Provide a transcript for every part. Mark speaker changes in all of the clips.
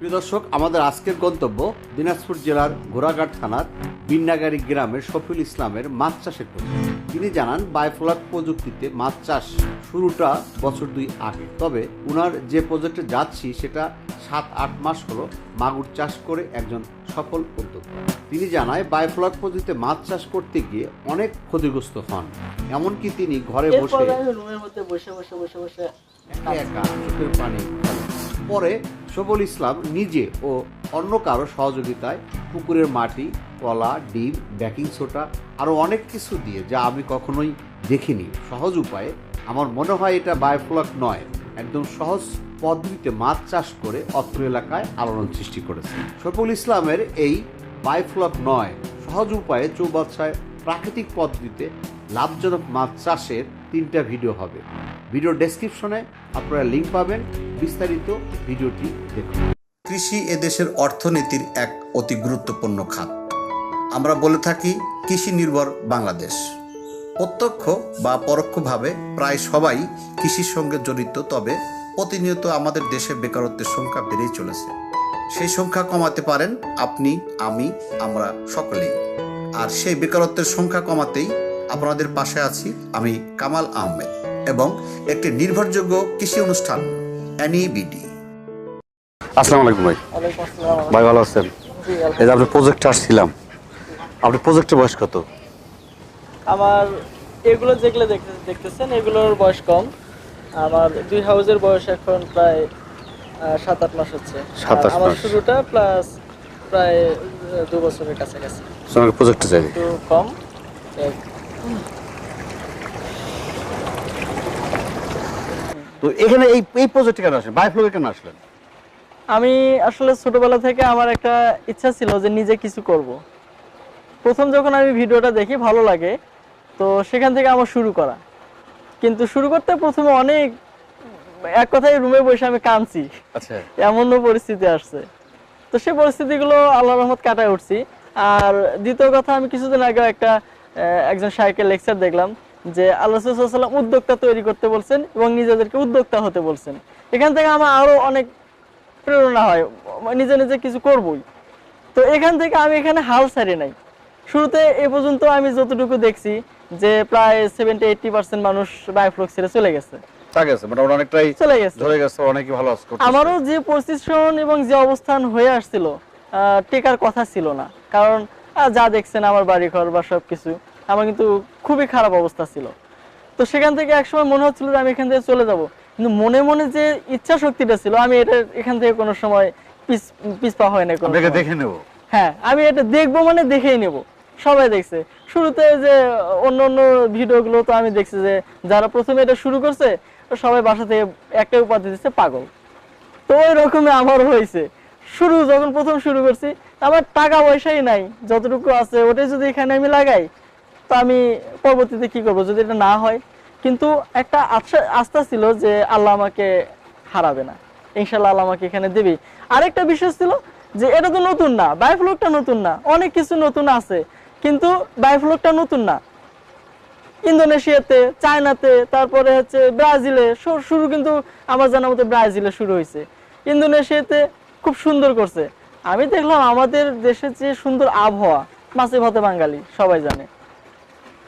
Speaker 1: প্রিয় দর্শক, আমাদের আজকের গন্তব্য দিনাজপুর জেলার ঘোড়াঘাট থানার বিন্নাগাড়ি গ্রামের শফিউল ইসলামের মাছ চাষের প্রজেক্ট। তিনি জানান বায়োফ্লক প্রযুক্তিতে মাছ চাষ শুরুটা বছর 2 আগে, তবে উনার যে প্রজেক্টে যাচ্ছি সেটা 7-8 মাস হলো মাগুর চাষ করে একজন সফল উদ্যোক্তা। তিনি জানায় বায়োফ্লক পদ্ধতিতে মাছ চাষ করতে গিয়ে অনেক ক্ষতিগ্রস্ত হন, এমনকি তিনি ঘরে বসে
Speaker 2: রুমের মধ্যে বসে
Speaker 1: একা চোখের পানি ফেলেন। পরে শফিউল ইসলাম নিজে ও অন্য কারো সহযোগিতায় পুকুরের মাটি, কলা, ডিম, বেকিং সোডা আরও অনেক কিছু দিয়ে, যা আমি কখনোই দেখিনি, সহজ উপায়ে, আমার মনে হয় এটা বায়োফ্লক নয়, একদম সহজ পদ্ধতিতে মাছ চাষ করে অত্র এলাকায় আলোড়ন সৃষ্টি করেছে। শফিউল ইসলামের এই বায়োফ্লক নয়, সহজ উপায়ে চৌবাচ্চায় প্রাকৃতিক পদ্ধতিতে লাভজনক মাছ চাষের 3টা ভিডিও হবে। ভিডিও ডেসক্রিপশনে আপনারা লিঙ্ক পাবেন, বিস্তারিত ভিডিওটি দেখুন। কৃষি এদেশের অর্থনীতির এক অতি গুরুত্বপূর্ণ খাত। আমরা বলে থাকি কৃষি নির্ভর বাংলাদেশ। প্রত্যক্ষ বা পরোক্ষভাবে প্রায় সবাই কৃষির সঙ্গে জড়িত, তবে প্রতিনিয়ত আমাদের দেশে বেকারত্বের সংখ্যা বেড়েই চলেছে। সেই সংখ্যা কমাতে পারেন আপনি, আমি, আমরা সকলেই। আর সেই বেকারত্বের সংখ্যা কমাতেই আপনাদের পাশে আছি আমি, কামাল আহমেদ, এবং একটি নির্ভরযোগ্য কৃষি অনুষ্ঠান NEBD।
Speaker 3: আসসালামু আলাইকুম ভাই।
Speaker 2: ওয়ালাইকুম আসসালাম।
Speaker 3: ভাই ভালো আছেন? এই যে আপনার প্রজেক্টে আসছিলাম, আপনার প্রজেক্টের বয়স কত?
Speaker 2: আমার এগুলো যেগুলো দেখতেছেন এগুলোর বয়স কম। আমার 2 হাউসের বয়স এখন প্রায় 7-8 মাস হচ্ছে।
Speaker 3: 7-8
Speaker 2: আমার
Speaker 3: মাস।
Speaker 2: শুরুটা প্রায় 2 বছরের কাছাকাছি।
Speaker 3: আপনার প্রজেক্টে যাই
Speaker 2: একটু কম।
Speaker 3: তো এখানে এই প্রজেক্টে কেন আসলেন, বায়োফ্লকে কেন আসলেন?
Speaker 2: আমি আসলে ছোটবেলা থেকে আমার একটা ইচ্ছা ছিল যে নিজে কিছু করব। প্রথম যখন আমি ভিডিওটা দেখি ভালো লাগে, তো সেখান থেকে আমার শুরু করা। কিন্তু শুরু করতে প্রথমে অনেক, এক কথায় রুমে বসে আমি কাঁদছি,
Speaker 3: আচ্ছা,
Speaker 2: এমনও পরিস্থিতি আসছে। তো সেই পরিস্থিতিগুলো আল্লাহর রহমত কাটায় উঠছি। আর দ্বিতীয় কথা, আমি কিছুদিন আগে একজন শাইখের লেকচার দেখলাম যে আল্লাহ রাসূল সাল্লাল্লাহু আলাইহি ওয়াসাল্লাম উদ্যোক্তা তৈরি করতে বলছেন এবং নিজেদেরকে উদ্যোক্তা হতে বলছেন। এখান থেকে আমার আরো অনেক প্রেরণা হয়, নিজে নিজে কিছু করবই। তো এখান থেকে আমি এখানে হাল ছাড়ি নাই। শুরুতে এ পর্যন্ত আমি যতটুকু দেখছি যে প্রায় 70-80% মানুষ বায়োফ্লক ছেড়ে চলে গেছে।
Speaker 3: ঠিক আছে, মোটামুটি অনেকটাই
Speaker 2: চলে গেছে,
Speaker 3: ধরে গেছে, অনেকই ভালো আছে।
Speaker 2: আমারও যে পজিশন এবং যে অবস্থান হয়ে আসছিল, টেকার কথা ছিল না। কারণ যা দেখছেন আমার বাড়িঘর বা সবকিছু, আমার কিন্তু খুবই খারাপ অবস্থা ছিল। তো সেখান থেকে একসময় মনে হচ্ছিল যে আমি এখান থেকে চলে যাব, কিন্তু মনে মনে যে ইচ্ছা শক্তিটা ছিল, আমি এখান থেকে কোনো সময় পিছপা হয় না।
Speaker 3: আপনাকে দেখে নেব।
Speaker 2: হ্যাঁ, আমি এটা দেখবো, মানে দেখেই নেব। সবাই দেখছে শুরুতে, যে অন্য ভিডিওগুলো তো আমি দেখছি যে যারা প্রথমে এটা শুরু করছে সবাই বাসা থেকে একটা উপাধি দিচ্ছে পাগল। তো ওই রকমই আমারও হয়েছে। যখন প্রথম শুরু করছি, আমার টাকা পয়সাই নাই, যতটুকু আছে ওটাই যদি এখানে আমি লাগাই, তো আমি পরবর্তীতে কি করবো যদি এটা না হয়। কিন্তু একটা আস্থা ছিল যে আল্লাহ আমাকে হারাবে না, ইনশাল্লাহ আল্লাহ আমাকে এখানে দেবে। আরেকটা বিষয় ছিল যে এটা তো নতুন না, বায়োফ্লকটা নতুন না, অনেক কিছু নতুন আছে, কিন্তু বায়োফ্লকটা নতুন না। ইন্দোনেশিয়াতে, চায়নাতে, তারপরে ব্রাজিলে শুরু, কিন্তু আমার জানা মতো ব্রাজিলে শুরু হয়েছে। ইন্দোনেশিয়াতে খুব সুন্দর করছে। আমি দেখলাম আমাদের দেশের যে সুন্দর আবহাওয়া, মাছে ভাতে বাঙালি সবাই জানে,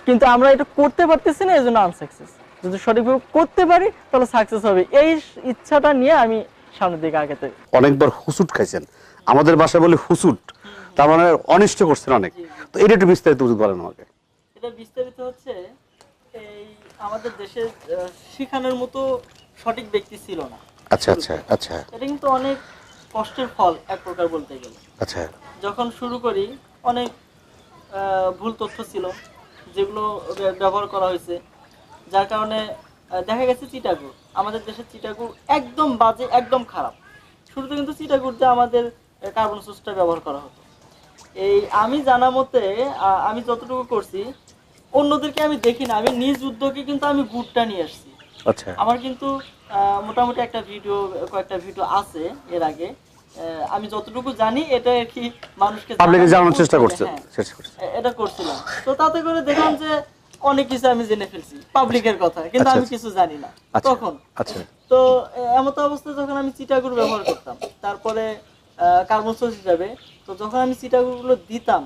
Speaker 2: কিন্তু আমরা এটা করতে পারতেছি না, এই জন্য আনসাকসেস। যদি সঠিকভাবে করতে পারি তাহলে সাকসেস হবে, এই ইচ্ছাটা নিয়ে আমি সামনের দিকে আগাতে।
Speaker 3: অনেকবার হুসুট খাইছেন, আমাদের ভাষায় বলে হুসুট, তার মানে অনিষ্ট করছেন অনেক। তো এটা একটু বিস্তারিত বলেন আমাকে।
Speaker 2: এটা বিস্তারিত হচ্ছে, এই আমাদের দেশে শিখানোর মতো সঠিক ব্যক্তি ছিল না।
Speaker 3: আচ্ছা আচ্ছা আচ্ছা।
Speaker 2: এটা কিন্তু অনেক কষ্টের ফল এক প্রকার বলতে গেলে।
Speaker 3: আচ্ছা,
Speaker 2: যখন শুরু করি অনেক ভুল তথ্য ছিল যেগুলো ব্যবহার করা হয়েছে, যার কারণে দেখা গেছে চিটাগুড়, আমাদের দেশের চিটাগুড় একদম বাজে, একদম খারাপ। শুরুতে কিন্তু চিটাগুড়তে আমাদের কার্বন সোর্সটা ব্যবহার করা হতো। এই আমি জানা মতে, আমি যতটুকু করছি, অন্যদেরকে আমি দেখি না, আমি নিজ উদ্যোগে কিন্তু আমি গুড়টা নিয়ে আসছি।
Speaker 3: আচ্ছা,
Speaker 2: আমার কিন্তু মোটামুটি কয়েকটা ভিডিও আছে এর আগে। আমি যতটুকু জানি এটা আর কি মানুষকে
Speaker 3: জানানোর চেষ্টা করছে,
Speaker 2: এটা করছিলাম। তো তাতে করে দেখলাম যে অনেক কিছু আমি জেনে ফেলছি পাবলিকের কথা, কিন্তু আমি কিছু জানি না তখন। তো এমত অবস্থায় যখন আমি চিটাগুড় ব্যবহার করতাম, তারপরে কার্বন সোর্স হিসাবে। তো যখন আমি চিটাগুলো দিতাম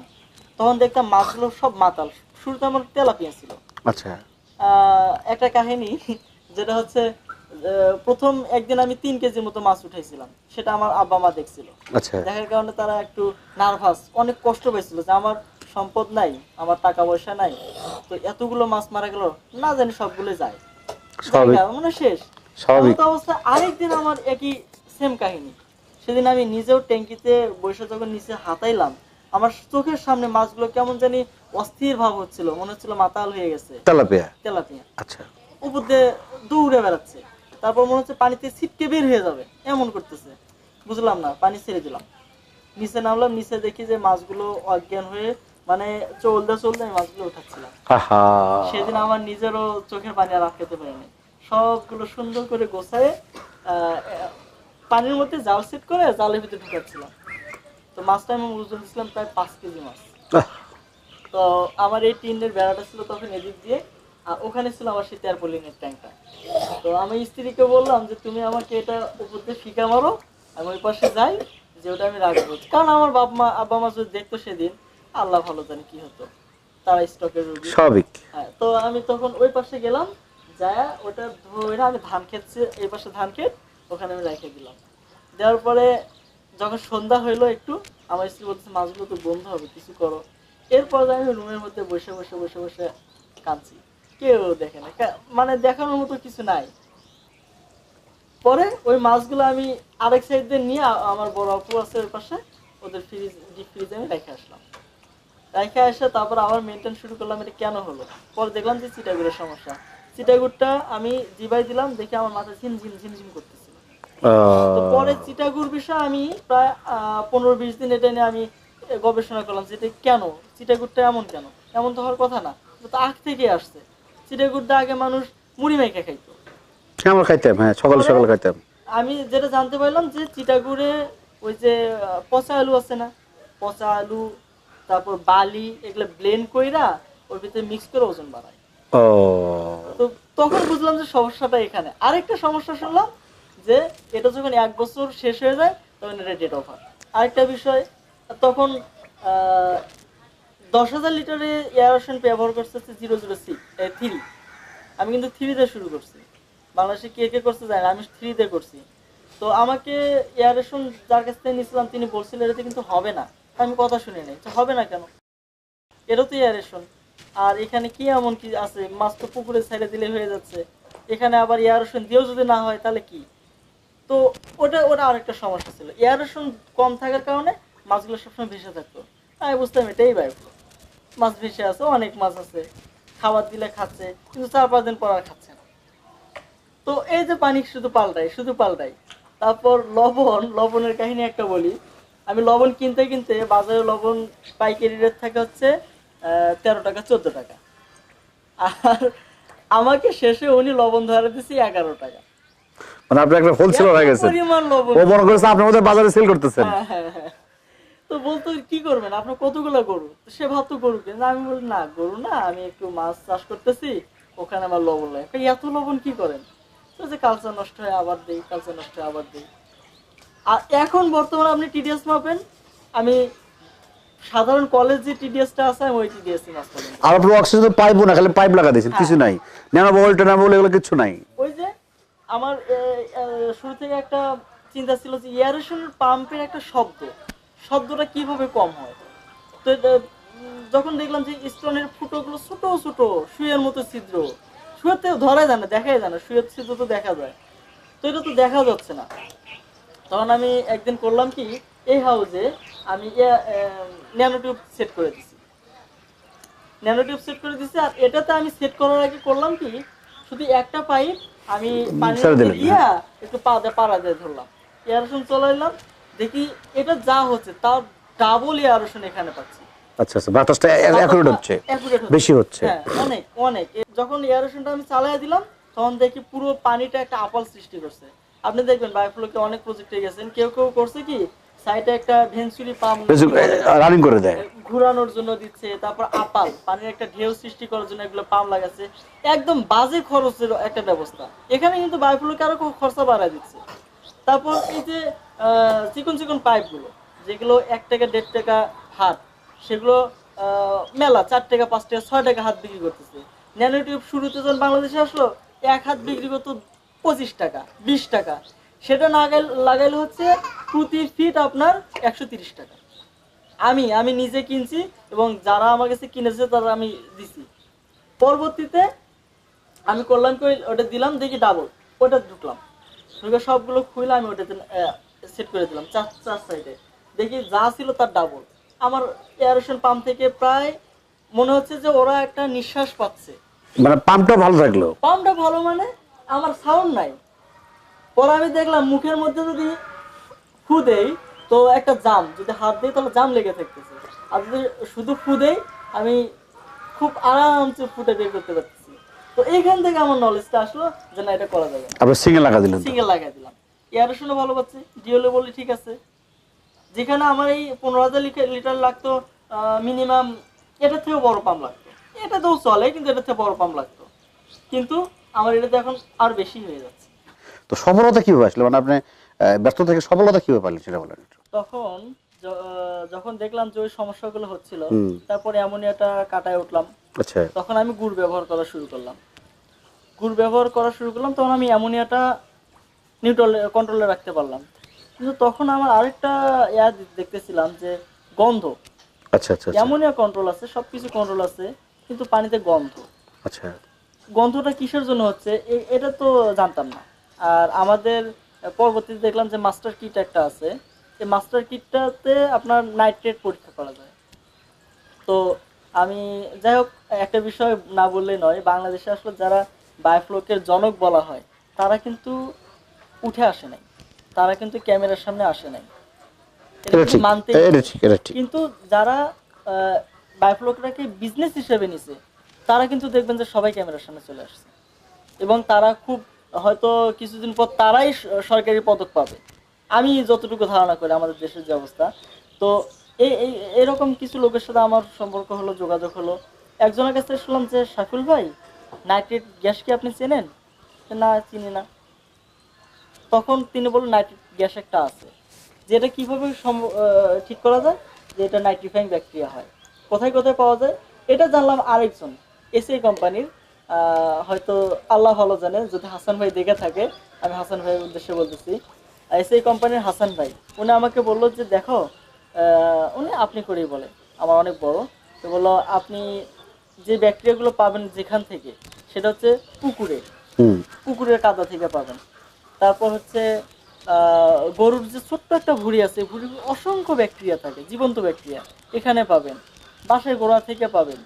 Speaker 2: তখন দেখতাম মাছগুলো সব মাতাল। শুরুতে আমার তেলাপিয়া ছিল।
Speaker 3: আচ্ছা
Speaker 2: একটা কাহিনী যেটা হচ্ছে প্রথম একদিন আমি 3 কেজির মতো মাছ উঠাইছিলাম, সেটা আমার আব্বা মা দেখছিল।
Speaker 3: আচ্ছা
Speaker 2: দেখার কারণে তারা একটু নার্ভাস, অনেক কষ্ট পাইছিল যে আমার সম্পদ নাই, আমার টাকা পয়সা নাই, তো এতগুলো মাছ মারা গেল, না জানি সবগুলো যায়,
Speaker 3: স্বাভাবিক।
Speaker 2: জায়গা মানে শেষ।
Speaker 3: স্বাভাবিক।
Speaker 2: এমন তো অবস্থা আরেকদিন আমার একই সেম কাহিনী। সেদিন আমি নিজেও ট্যাঙ্কিতে বসে যখন নিচে হাতাইলাম, আমার চোখের সামনে মাছগুলো কেমন জানি অস্থির ভাব হচ্ছিল, মনে হচ্ছিল মাতাল হয়ে গেছে।
Speaker 3: তেলাপিয়া।
Speaker 2: তেলাপিয়া
Speaker 3: আচ্ছা
Speaker 2: উপর দিয়ে দৌড়ে বেড়াচ্ছে, তারপর মনে হচ্ছে পানিতে ছিটকে বের হয়ে যাবে এমন করতেছে। বুঝলাম না, পানি ছেড়ে দিলাম, নিচে নামলাম, নিচে দেখি যে মাছগুলো অজ্ঞান হয়ে মানে চলতে চলতে আমি মাছগুলো উঠাচ্ছিলাম।
Speaker 3: আহা
Speaker 2: সেদিন আমার নিজেরও চোখের পানি আর আটকাতে পারিনি, সবগুলো সুন্দর করে গোছায় পানির মধ্যে জাল সেট করে জালের ভিতরে ঢুকাচ্ছিলাম। তো মাছটা আমি ওজন দিয়েছিলাম প্রায় 5 কেজি মাছ।
Speaker 3: আহ,
Speaker 2: তো আমার এই টিনের বেড়াটা ছিল তখন এদিক দিয়ে, আর ওখানে ছিল আমার সেই ট্যারপোলিং এর ট্যাঙ্কটা। তো আমি স্ত্রীকে বললাম যে তুমি আমাকে এটা উপর দিয়ে ফিকা মারো, আমি ওই পাশে যাই, যে ওটা আমি রাখবো, কারণ আমার আব্বা মা যদি দেখতো সেদিন, আল্লাহ ভালো জানে কি হতো, তারা স্টকের রোগী।
Speaker 3: স্বাভাবিক।
Speaker 2: হ্যাঁ, তো আমি তখন ওই পাশে গেলাম, যায় ওটা ধরে আমি ধান খেতছে, এই পাশে ধান ক্ষেত, ওখানে আমি রেখে দিলাম। দেওয়ার পরে যখন সন্ধ্যা হইলো একটু, আমার স্ত্রী বলতেছে মাছগুলো তো বন্ধ হবে, কিছু করো। এরপর আমি রুমের মধ্যে বসে বসে বসে বসে কাঁদছি, কেউ দেখে না, মানে দেখানোর মতো কিছু নাই। পরে ওই মাছগুলো আমি আরেক সাইড দিয়ে নিয়ে আমার বড় আপু আছে ওর পাশে, ওদের ডিপ ফ্রিজে আমি রেখে আসলাম। রেখে এসে তারপর আবার মেনটেন শুরু করলাম, এটা কেন হলো। পরে দেখলাম যে চিটাগুড়ের সমস্যা। চিটাগুড়টা আমি জিবাই দিলাম, দেখে আমার মাথা ঝিনঝিন ঝিনঝিন করতেছিল। তো পরে চিটাগুড় বিষয়ে আমি প্রায় 15-20 দিন এটা নিয়ে আমি গবেষণা করলাম যে এটা কেন, চিটাগুড়টা এমন কেন, এমন তো হওয়ার কথা না, এটা তো আখ থেকে আসছে। চিটাগুড়টা আগে মানুষ মুড়ি মেখে খাইতো,
Speaker 3: আমরা খাইতাম, হ্যাঁ সকালে সকালে খাইতাম।
Speaker 2: আমি যেটা জানতে পারলাম যে চিটাগুড়ে ওই যে পচা আলু আছে না, পচা আলু, তারপর বালি, এগুলো ব্লেন্ড কইরা ওর ভিতরে মিক্স করে ওজন বাড়ায়।
Speaker 3: ও
Speaker 2: তো তখন বুঝলাম যে সমস্যাটা এখানে। আরেকটা সমস্যা শুনলাম যে এটা যখন 1 বছর শেষ হয়ে যায় তখন এটা ডেট অফার। আরেকটা বিষয়, তখন 10,000 লিটারে এয়ারোশন ব্যবহার করছে 003। আমি কিন্তু 3 দিয়ে শুরু করছি, বাংলাদেশে কে কে করছে জানি না, আমি 3 দিয়ে করছি। তো আমাকে এয়ারেশন যার কাছ থেকে নিয়েছিলাম তিনি বলছিলেন এটাতে কিন্তু হবে না, আমি কথা শুনি নাই, হবে না কেন, এটা তো এয়ারেশন। আর এখানে কি এমন কি আছে, মাছ তো পুকুরে ছেড়ে দিলে হয়ে যাচ্ছে, এখানে আবার এয়ারেশন দিয়েও যদি না হয় তাহলে কি। তো ওটা ওটা আরেকটা সমস্যা ছিল, এয়ারেশন কম থাকার কারণে মাছগুলো সবসময় ভেসে থাকতো। আমি বুঝতাম এটাই বাইরে মাছ ভেসে আছে, অনেক মাছ আছে, খাবার দিলে খাচ্ছে, কিন্তু 4-5 দিন পর আর খাচ্ছে না। তো এই যে পানি শুধু পাল্টাই শুধু পাল্টাই। তারপর লবণের কাহিনী একটা বলি। আমি লবণ কিনতে কিনতে বাজারে লবণ পাইকারি রেট থাকে হচ্ছে 13 টাকা 14 টাকা, আর আমাকে শেষে উনি লবণ ধরে দিচ্ছে 11 টাকা।
Speaker 3: মানে আপনি একটা হোলসেলার হয়ে গেছেন,
Speaker 2: পরিমাণ লবণ।
Speaker 3: ও মনে করেছে আপনি আমাদের বাজারে সেল করতেছেন।
Speaker 2: হ্যাঁ হ্যাঁ হ্যাঁ। তো বলতো কি করবেন আপনার, কতগুলো গরু, তো সে ভাবতো গরু কেন, আমি বলি না গরু না, আমি একটু মাছ চাষ করতেছি, ওখানে আমার লবণ লাগে। এত লবণ কি করেন, তো যে কালচার নষ্ট হয় আবার দেই, কালচার নষ্ট হয় আবার দেই। আর এখন বর্তমানে আপনি টিডিএস মাপেন, আমি সাধারণ কলেজ যে টিডিএসটা আছে আমি ওই টিডিএস মাপ করি।
Speaker 3: আর আপনি অক্সিজেন পাইপও না, খালি পাইপ লাগা দিয়েছেন, কিছু নাই, ন্যানো বল টেনা বল এগুলো কিছু নাই।
Speaker 2: ওই যে আমার শুরু থেকে একটা চিন্তা ছিল যে এয়ারেশন পাম্পের একটা শব্দটা কিভাবে কম হয়। তো যখন দেখলাম যে স্টোনের ফুটোগুলো ছোট ছোট সুইয়ের মতো ছিদ্র, সুয়েতে ধরা যায় না, দেখাই যায় না, সুয়ের ছিদ্র তো দেখা যায়, তো এটা তো দেখা যাচ্ছে না। তখন আমি একদিন করলাম কি, এই হাউজে আমি ন্যানোটিউব সেট করে দিছি, আর এটাতে আমি সেট করার আগে করলাম কি, শুধু একটা পাইপ আমি পানির দিয়া একটু পাড়া দিয়ে ধরলাম, এয়ারেশন চলাইলাম, দেখি এটা যা হচ্ছে তার ডাবল এয়ারেশন এখানে পাচ্ছি।
Speaker 3: আচ্ছা আচ্ছা, বাতাসটা অ্যাকুরেট হচ্ছে, বেশি হচ্ছে।
Speaker 2: হ্যাঁ অনেক অনেক। যখন এয়ারেশনটা আমি চালাইয়া দিলাম তখন দেখি পুরো পানিটা একটা আপাল সৃষ্টি করছে। আপনি দেখবেন বায়োফ্লোকে অনেক প্রজেক্টে গেছেন, কেউ কেউ করছে কি সাইডে একটা ভেন্সুরি পাম্প
Speaker 3: রানিং করে দেয়,
Speaker 2: ঘোরানোর জন্য দিচ্ছে, তারপর আপাল পানির একটা ঢেউ সৃষ্টি করার জন্য এগুলো পাম্প লাগাচ্ছে, একদম বাজে খরচের একটা ব্যবস্থা। এখানে কিন্তু বায়োফ্লোকে আরো খরচা বাড়ায় দিচ্ছে। তারপর এই যে চিকন চিকন পাইপগুলো যেগুলো 1 টাকা 1.5 টাকা হাত, সেগুলো মেলা 4 টাকা 5 টাকা 6 টাকা হাত বিক্রি করতেছে। ন্যানো টিউব শুরুতে যখন বাংলাদেশে আসলো 1 হাত বিক্রি করতো 25 টাকা 20 টাকা, সেটা লাগাইলে হচ্ছে প্রতি ফিট আপনার 130 টাকা। আমি নিজে কিনছি এবং যারা আমার কাছে কিনেছে তারা আমি দিছি। পরবর্তীতে আমি করলাম কি ওটা দিলাম, দেখি ডাবল, ওটা ঢুকলাম, ঢুকে সবগুলো খুলে আমি ওটাতে সেট করে দিলাম চার চার সাইডে, দেখি যা ছিল তার ডাবল। আমার এয়ারেশন পাম্প থেকে প্রায় মনে হচ্ছে যে ওরা একটা নিঃশ্বাস পাচ্ছে।
Speaker 3: মানে পাম্পটা ভালো থাকলো।
Speaker 2: পাম্পটা ভালো মানে আমার সাউন্ড নাই। পরে আমি দেখলাম মুখের মধ্যে যদি ফু দেই তো একটা জাম, যদি হাত দিই তাহলে জাম লেগে থাকতেছে, আর যদি শুধু ফু দেই আমি খুব আরামসে ফুটে বের করতে পারতেছি। তো এইখান থেকে আমার নলেজটা আসলো যে না, এটা করা যাবে।
Speaker 3: আপনি সিঙ্গেল লাগা দিলেন তো?
Speaker 2: সিঙ্গেল লাগাই দিলাম, এয়ারেশনও ভালো পাচ্ছি, ডিওলে বলি ঠিক আছে। যেখানে আমার এই 15,000 লিটার লাগতো মিনিমাম, এটার থেকেও বড় পাম্প লাগতো। এটা তো চলে, কিন্তু এটার থেকে বড় পাম্প লাগতো, কিন্তু আমার এটাতে এখন আর বেশি হয়ে যাচ্ছে।
Speaker 3: তো সফলতা কিভাবে আসলো, মানে আপনি ব্যর্থ থেকে সফলতা কিভাবে পাইলেন সেটা বলেন একটু।
Speaker 2: তখন যখন দেখলাম যে ওই সমস্যাগুলো হচ্ছিল, তারপরে অ্যামোনিয়াটা কাটায় উঠলাম।
Speaker 3: আচ্ছা।
Speaker 2: তখন আমি গুড় ব্যবহার করা শুরু করলাম। তখন আমি অ্যামোনিয়াটা কন্ট্রোলে রাখতে পারলাম। কিন্তু তখন আমার আরেকটা দেখতেছিলাম যে গন্ধ।
Speaker 3: আচ্ছা আচ্ছা আচ্ছা।
Speaker 2: অ্যামোনিয়া কন্ট্রোল আছে, সবকিছু কন্ট্রোল আছে, কিন্তু পানিতে গন্ধ।
Speaker 3: আচ্ছা।
Speaker 2: গন্ধটা কিসের জন্য হচ্ছে এটা তো জানতাম না। আর আমাদের পরবর্তীতে দেখলাম যে মাস্টার কিট একটা আছে, এই মাস্টার কিটটাতে আপনার নাইট্রেট পরীক্ষা করা যায়। তো আমি যাই হোক, একটা বিষয় না বললেই নয়, বাংলাদেশে আসলে যারা বায়োফ্লোকের জনক বলা হয় তারা কিন্তু উঠে আসে নাই, তারা কিন্তু ক্যামেরার সামনে আসে নাই, এটা কিন্তু মানতেই হবে। কিন্তু যারা বায়োফ্লোকটাকে বিজনেস হিসেবে নিছে তারা কিন্তু দেখবেন যে সবাই ক্যামেরার সামনে চলে আসছে, এবং তারা খুব হয়তো কিছুদিন পর তারাই সরকারি পদক পাবে, আমি যতটুকু ধারণা করি আমাদের দেশের যে অবস্থা। তো এরকম কিছু লোকের সাথে আমার সম্পর্ক হলো, যোগাযোগ হলো। একজনের কাছে শুনলাম যে শাফিউল ভাই, নাইট্রেট গ্যাস কি আপনি চেনেন? না, চিনি না। তখন তিনি বললেন নাইট্রেট গ্যাস একটা আছে, যেটা কিভাবে ঠিক করা যায়, যে এটা নাইট্রিফাইং ব্যাকটেরিয়া হয়, কোথায় কোথায় পাওয়া যায় এটা জানলাম আরেকজন এসএ কোম্পানির, হয়তো আল্লাহ ভালো জানে, যদি হাসান ভাই দেখে থাকে, আমি হাসান ভাইয়ের উদ্দেশ্যে বলতেছি, এসএ কোম্পানির হাসান ভাই, উনি আমাকে বললো যে দেখো, উনি আপনি করেই বলে, আমার অনেক বড়, তো বললো আপনি যে ব্যাকটেরিয়াগুলো পাবেন যেখান থেকে, সেটা হচ্ছে পুকুরের কাদা থেকে পাবেন। তারপর হচ্ছে গরুর যে ছোট্ট একটা ভুঁড়ি আছে, ভুঁড়ির অসংখ্য ব্যাকটেরিয়া থাকে, জীবন্ত ব্যাকটেরিয়া, এখানে পাবেন। বাঁশের গোড়া থেকে পাবেন,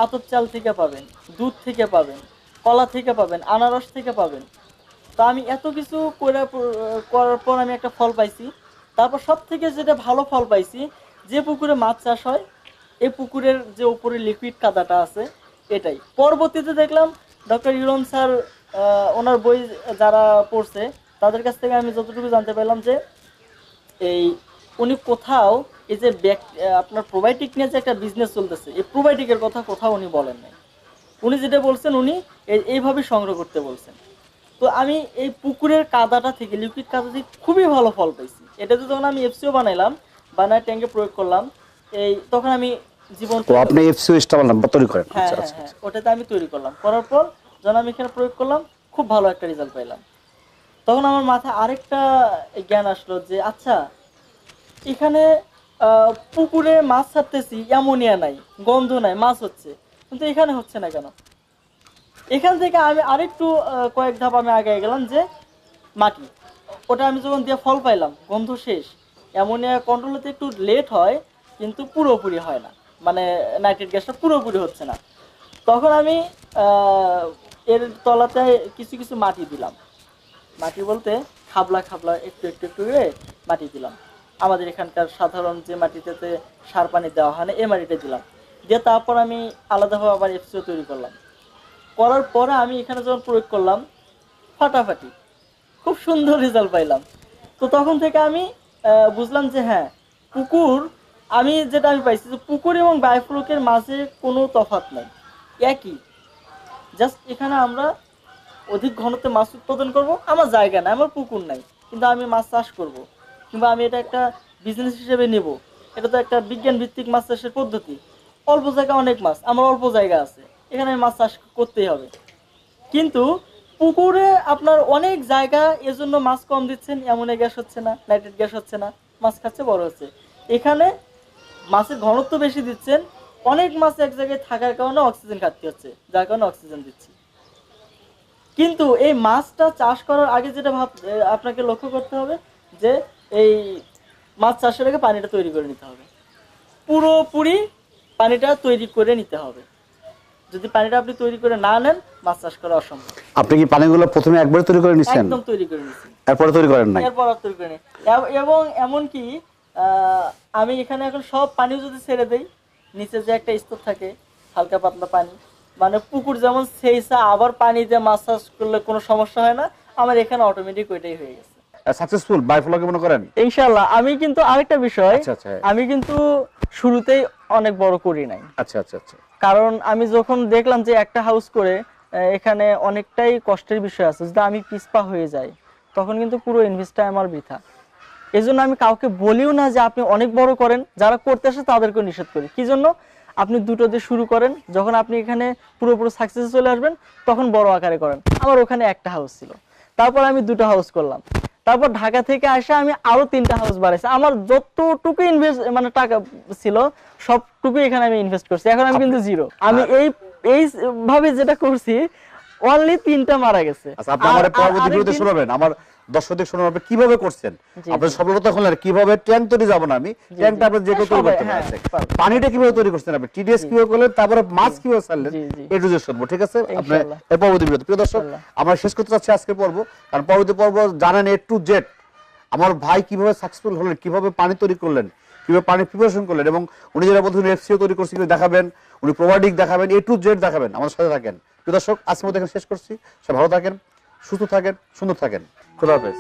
Speaker 2: আতপ চাল থেকে পাবেন, দুধ থেকে পাবেন, কলা থেকে পাবেন, আনারস থেকে পাবেন। তো আমি এত কিছু করার পর আমি একটা ফল পাইছি। তারপর সব থেকে যেটা ভালো ফল পাইছি, যে পুকুরে মাছ চাষ হয় এই পুকুরের যে উপরে লিকুইড কাদাটা আছে এটাই। পরবর্তীতে দেখলাম ডক্টর ইউরন স্যার, ওনার বই যারা পড়ছে তাদের কাছ থেকে আমি যতটুকু জানতে পারলাম যে এই উনি কোথাও এই যে আপনার প্রোবায়োটিক নিয়ে যে একটা বিজনেস চলতেছে, এই প্রোবায়োটিকের কথা কোথাও উনি বলেন নাই। উনি যেটা বলছেন, উনি এইভাবে সংগ্রহ করতে বলছেন। তো আমি এই পুকুরের কাদাটা থেকে, লিকুইড কাদা থেকে খুবই ভালো ফল পাইছি। এটাতে যখন আমি এফসিও বানাইলাম, বানায় ট্যাঙ্কে প্রয়োগ করলাম, তখন আমি জীবন
Speaker 3: আপনি এফসিও স্টাবল নাম্বার তৈরি করেন?
Speaker 2: হ্যাঁ হ্যাঁ হ্যাঁ, ওটাতে আমি তৈরি করলাম। করার পর যখন আমি এখানে প্রয়োগ করলাম, খুব ভালো একটা রেজাল্ট পাইলাম। তখন আমার মাথায় আরেকটা জ্ঞান আসলো যে আচ্ছা, এখানে পুকুরে মাছ ছাড়তেছি, অ্যামোনিয়া নাই, গন্ধ নাই, মাছ হচ্ছে, কিন্তু এখানে হচ্ছে না কেন? এখান থেকে আমি আরেকটু কয়েক ধাপ আমি আগে গেলাম, যে মাটি, ওটা আমি যখন দিয়ে ফল পাইলাম, গন্ধ শেষ, অ্যামোনিয়া কন্ট্রোল হতে একটু লেট হয়, কিন্তু পুরোপুরি হয় না, মানে নাইট্রেট গ্যাসটা পুরোপুরি হচ্ছে না। তখন আমি এর তলাতে কিছু কিছু মাটি দিলাম, মাটি বলতে খাবলা খাবলা একটু একটু একটু করে মাটি দিলাম। আমাদের এখানকার সাধারণ যে মাটিটাতে সার পানি দেওয়া হয় না, এই মাটিটা দিলাম, দিয়ে তারপর আমি আলাদাভাবে আবার এফসিও তৈরি করলাম। করার পরে আমি এখানে যখন প্রয়োগ করলাম, ফাটাফাটি খুব সুন্দর রেজাল্ট পাইলাম। তো তখন থেকে আমি বুঝলাম যে হ্যাঁ, পুকুর, আমি পাইছি যে পুকুর এবং বায়োফ্লোকের মাঝে কোনো তফাৎ নাই, একই। জাস্ট এখানে আমরা অধিক ঘনত্বে মাছ উৎপাদন করব, আমার জায়গা নাই, আমার পুকুর নাই, কিন্তু আমি মাছ চাষ করব, কিংবা আমি এটা একটা বিজনেস হিসেবে নেব, এটা তো একটা বিজ্ঞান ভিত্তিক মাছ চাষের পদ্ধতি। অল্প জায়গা অনেক মাছ, আমার অল্প জায়গা আছে, এখানে আমি মাছ চাষ করতেই হবে। কিন্তু পুকুরে আপনার অনেক জায়গা, এজন্য মাছ কম দিচ্ছেন, অ্যামোনিয়া গ্যাস হচ্ছে না, নাইট্রেট গ্যাস হচ্ছে না, মাছ খাচ্ছে, বড় হচ্ছে। এখানে মাছের ঘনত্ব বেশি দিচ্ছেন, অনেক মাছ এক জায়গায় থাকার কারণে অক্সিজেন ঘাটতি হচ্ছে, যার কারণে অক্সিজেন দিচ্ছি। কিন্তু এই মাছটা চাষ করার আগে যেটা আপনাকে লক্ষ্য করতে হবে যে এই মাছ চাষের আগে পানিটা তৈরি করে নিতে হবে, পুরোপুরি পানিটা তৈরি করে নিতে হবে। যদি পানিটা আপনি তৈরি করে না নেন, মাছ চাষ করা অসম্ভব।
Speaker 3: আপনি কি পানিগুলো প্রথমে একবার তৈরি করে নিছেন?
Speaker 2: একদম তৈরি করে নিচ্ছি,
Speaker 3: এরপরে তৈরি করেন নাই?
Speaker 2: এরপর আর তৈরি করে নিই। এবং এমনকি আমি এখানে এখন সব পানিও যদি ছেড়ে দেই, নিচে যে একটা স্তর থাকে হালকা পাতলা পানি, মানে পুকুর যেমন সেইসা আবার পানি দিয়ে মাছ চাষ করলে কোনো সমস্যা হয় না, আমার এখানে অটোমেটিক ওইটাই হয়ে গেছে।
Speaker 3: সাকসেসফুল বায়োফ্লকে মনে করেন?
Speaker 2: ইনশাআল্লাহ। আমি কিন্তু আরেকটা বিষয়,
Speaker 3: আচ্ছা আচ্ছা
Speaker 2: আমি কিন্তু শুরুতেই অনেক বড় করি নাই।
Speaker 3: আচ্ছা আচ্ছা আচ্ছা।
Speaker 2: কারণ আমি যখন দেখলাম যে একটা হাউস করে এখানে অনেকটাই কষ্টের বিষয় আছে, যদি আমি পিছপা হয়ে যাই তখন কিন্তু পুরো ইনভেস্টটা আমার বৃথা। এই জন্য আমি কাউকে বলিও না যে আপনি অনেক বড় করেন, যারা করতে আসে তাদেরকে নিষেধ করি। কি জন্য? আপনি দুটো দিয়ে শুরু করেন, যখন আপনি এখানে পুরোপুরি সাকসেসে চলে আসবেন তখন বড় আকারে করেন। আমার ওখানে একটা হাউস ছিল, তারপর আমি দুটো হাউস করলাম, তারপর ঢাকা থেকে আসে আমি আরো 3টা হাউস বাড়াইছি। আমার যতটুকু ইনভেস্ট মানে টাকা ছিল সবটুকু এখানে আমি ইনভেস্ট করছি, এখন আমি কিন্তু জিরো। আমি এই ভাবে যেটা করছি, অনলি 3টা মারা গেছে।
Speaker 3: আচ্ছা, আপনি আমার পরবর্তী ভিডিওতে শোনাবেন, আমার দর্শকদের শোনাবেন আপনি কিভাবে করছেন। আপনি সফলতা হলেন কিভাবে ট্যাঙ্ক তৈরি যাব না, আমি ট্যাঙ্কটা আপনি যে কেউ তৈরি করতে পারেন। পানিটা কিভাবে তৈরি করছেন আপনি, টিডিএস কিভাবে করলেন, তারপরে মাছ কিভাবে ছাড়লেন, এই রুজে শুনবো। ঠিক আছে, আপনি এর পরবর্তী ভিডিওতে। প্রিয় দর্শক, আমরা শেষ করতে যাচ্ছি আজকের পর্ব, কারণ পরবর্তী পর্ব জানেন A to Z আমার ভাই কিভাবে সাকসেসফুল হলেন, কিভাবে পানি তৈরি করলেন, কিভাবে পানি প্রিপারেশন করলেন, এবং উনি যারা বলছেন এফসিও তৈরি করছেন দেখাবেন, উনি প্রোবায়োটিক দেখাবেন, A to Z দেখাবেন। আমাদের সাথে থাকেন। প্রিয় দর্শক, আজকের মতো এখানে শেষ করছি। সব ভালো থাকেন, সুস্থ থাকেন, সুন্দর থাকেন। খোদা হাফেজ।